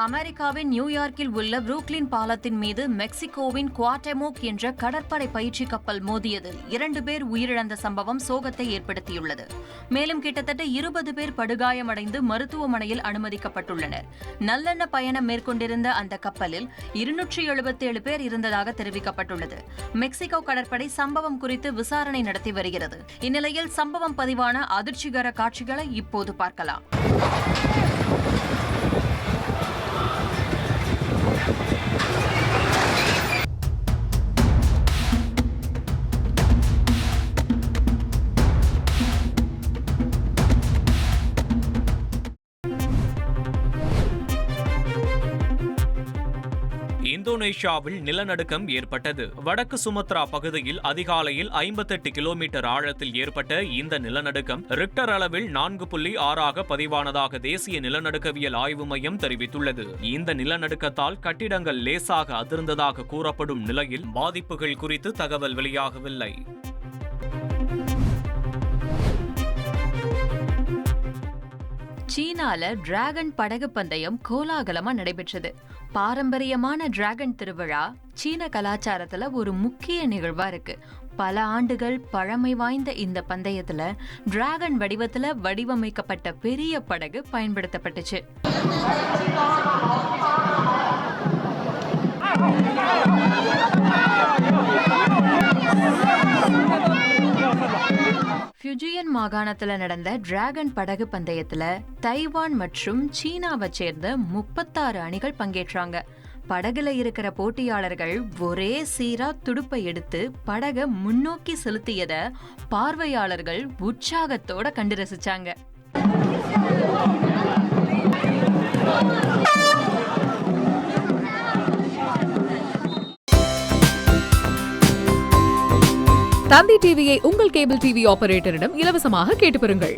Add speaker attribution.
Speaker 1: அமெரிக்காவின் நியூயார்க்கில் உள்ள புரூக்ளின் பாலத்தின் மீது மெக்சிகோவின் குவாட்டெமோக் என்ற கடற்படை பயிற்சி கப்பல் மோதியதில் 2 பேர் உயிரிழந்த சம்பவம் சோகத்தை ஏற்படுத்தியுள்ளது. மேலும் கிட்டத்தட்ட 20 பேர் படுகாயமடைந்து மருத்துவமனையில் அனுமதிக்கப்பட்டுள்ளனர். நல்லெண்ண பயணம் மேற்கொண்டிருந்த அந்த கப்பலில் 277 பேர் இருந்ததாக தெரிவிக்கப்பட்டுள்ளது. மெக்சிகோ கடற்படை சம்பவம் குறித்து விசாரணை நடத்தி வருகிறது. இந்நிலையில் சம்பவம் பதிவான அதிர்ச்சிகர காட்சிகளை இப்போது பார்க்கலாம்.
Speaker 2: இந்தோனேஷியாவில் நிலநடுக்கம் ஏற்பட்டது. வடக்கு சுமத்ரா பகுதியில் அதிகாலையில் 58 கிலோமீட்டர் ஆழத்தில் ஏற்பட்ட இந்த நிலநடுக்கம் ரிக்டர் அளவில் 4.6 பதிவானதாக தேசிய நிலநடுக்கவியல் ஆய்வு மையம் தெரிவித்துள்ளது. இந்த நிலநடுக்கத்தால் கட்டிடங்கள் லேசாக அதிர்ந்ததாக கூறப்படும் நிலையில் பாதிப்புகள் குறித்து தகவல் வெளியாகவில்லை.
Speaker 1: சீனால டிராகன் படகு பந்தயம் கோலாகலமா நடைபெற்றது. பாரம்பரியமான டிராகன் திருவிழா சீன கலாச்சாரத்துல ஒரு முக்கிய நிகழ்வா இருக்கு. பல ஆண்டுகள் பழமை வாய்ந்த இந்த பந்தயத்துல டிராகன் வடிவத்துல வடிவமைக்கப்பட்ட பெரிய படகு பயன்படுத்தப்பட்டுச்சு. ஃபியூஜியன் மாகாணத்துல நடந்த டிராகன் படகு பந்தயத்துல தைவான் மற்றும் சீனாவை சேர்ந்த 36 அணிகள் பங்கேற்றாங்க. படகுல இருக்கிற போட்டியாளர்கள் ஒரே சீரா துடுப்பை எடுத்து படகை முன்னோக்கி செலுத்தியத பார்வையாளர்கள் உற்சாகத்தோட கண்டு ரசிச்சாங்க.
Speaker 3: தந்தி டிவியை உங்கள் கேபிள் டிவி ஆபரேட்டரிடம் இலவசமாக கேட்டு பெறுங்கள்.